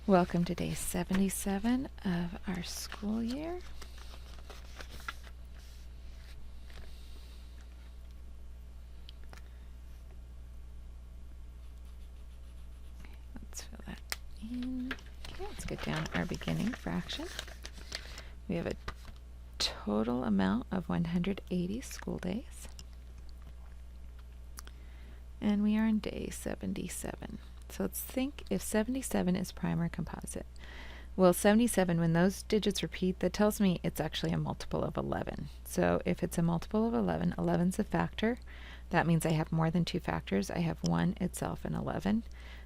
Welcome to day 77 of our school year. Let's fill that in. Okay, let's get down our beginning fraction. We have a total amount of 180 school days. And we are on day 77. So let's think if 77 is prime or composite. Well, 77, when those digits repeat, that tells me it's actually a multiple of 11. So if it's a multiple of 11, 11 is a factor. That means I have more than two factors. I have 1 itself and 11.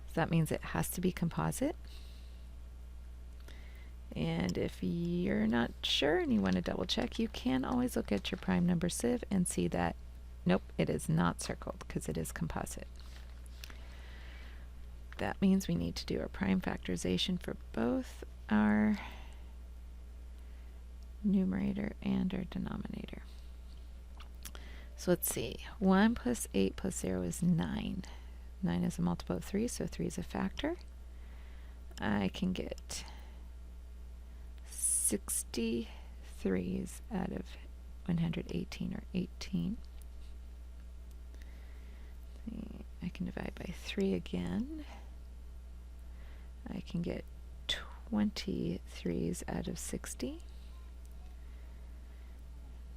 So that means it has to be composite. And if you're not sure and you want to double check, you can always look at your prime number sieve and see that, nope, it is not circled because it is composite. That means we need to do our prime factorization for both our numerator and our denominator. So let's see. 1 plus 8 plus 0 is 9. 9 is a multiple of 3, so 3 is a factor. I can get 60 threes out of 118, or 18. I can divide by 3 again. I can get 20 threes out of 60.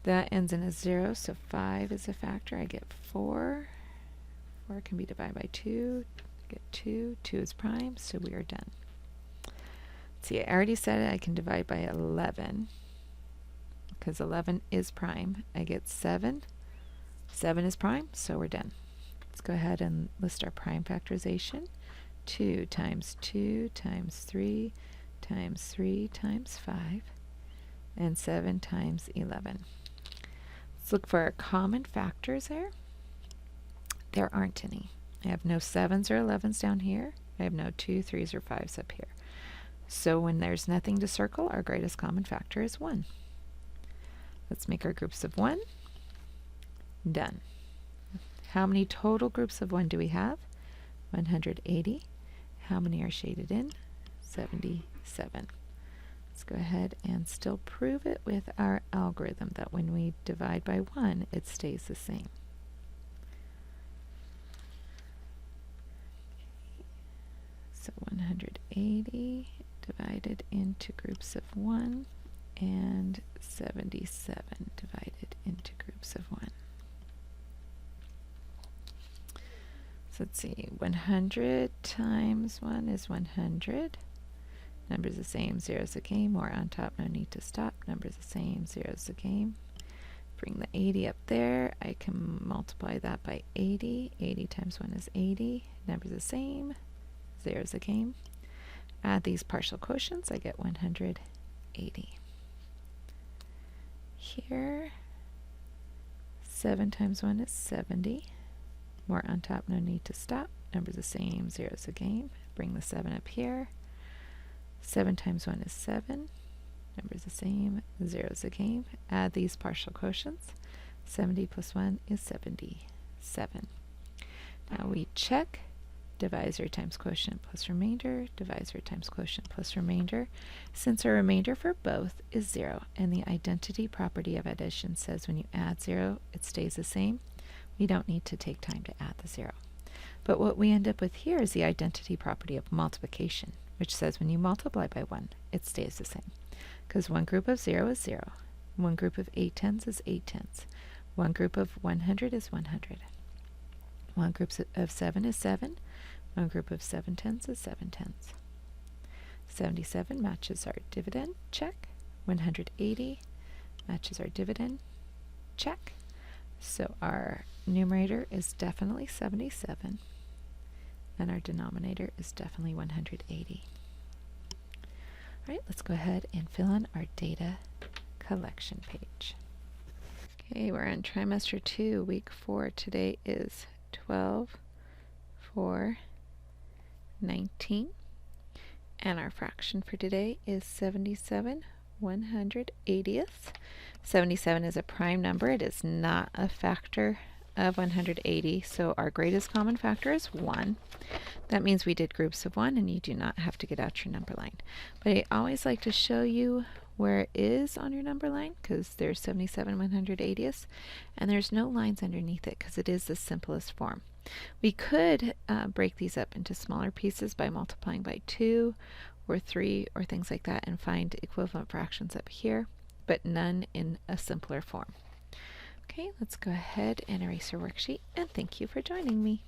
That ends in a 0, so 5 is a factor. I get 4. 4 can be divided by 2. I get 2. 2 is prime, so we are done. See, I already said I can divide by 11 because 11 is prime. I get 7. 7 is prime, so we're done. Let's go ahead and list our prime factorization. 2 times 2 times 3 times 3 times 5, and 7 times 11. Let's look for our common factors there. There aren't any. I have no 7s or 11s down here. I have no 2, 3s, or 5s up here. So when there's nothing to circle, our greatest common factor is 1. Let's make our groups of 1. Done. How many total groups of 1 do we have? 180. How many are shaded in? 77. Let's go ahead and still prove it with our algorithm that when we divide by 1, it stays the same. So 180 divided into groups of 1, and 77 divided into groups of 1. So let's see, 100 times 1 is 100. Numbers the same, 0 is the game. More on top, no need to stop. Numbers the same, 0 is the game. Bring the 80 up there. I can multiply that by 80. 80 times 1 is 80. Numbers the same, 0 is the game. Add these partial quotients, I get 180. Here, 7 times 1 is 70. More on top, no need to stop. Numbers the same, 0 is the game. Bring the 7 up here. 7 times 1 is 7. Numbers the same, 0 is the game. Add these partial quotients. 70 plus 1 is 77. Now we check divisor times quotient plus remainder, divisor times quotient plus remainder. Since our remainder for both is 0, and the identity property of addition says when you add 0, it stays the same, we don't need to take time to add the 0. But what we end up with here is the identity property of multiplication, which says when you multiply by 1, it stays the same. Because one group of 0 is 0. One group of 8 tenths is 8 tenths. One group of 100 is 100. One group of 7 is 7. One group of 7 tenths is 7 tenths. 77 matches our dividend, check. 180 matches our dividend, check. So our numerator is definitely 77, and our denominator is definitely 180. All right, let's go ahead and fill in our data collection page. Okay, we're on trimester 2, week 4. Today is 12/4/19, and our fraction for today is 77 180th. 77 is a prime number. It is not a factor of 180, so our greatest common factor is 1. That means we did groups of 1, and you do not have to get out your number line. But I always like to show you where it is on your number line, because there's 77 180ths, and there's no lines underneath it because it is the simplest form. We could break these up into smaller pieces by multiplying by 2 or 3 or things like that and find equivalent fractions up here, but none in a simpler form. Okay, let's go ahead and erase your worksheet, and thank you for joining me.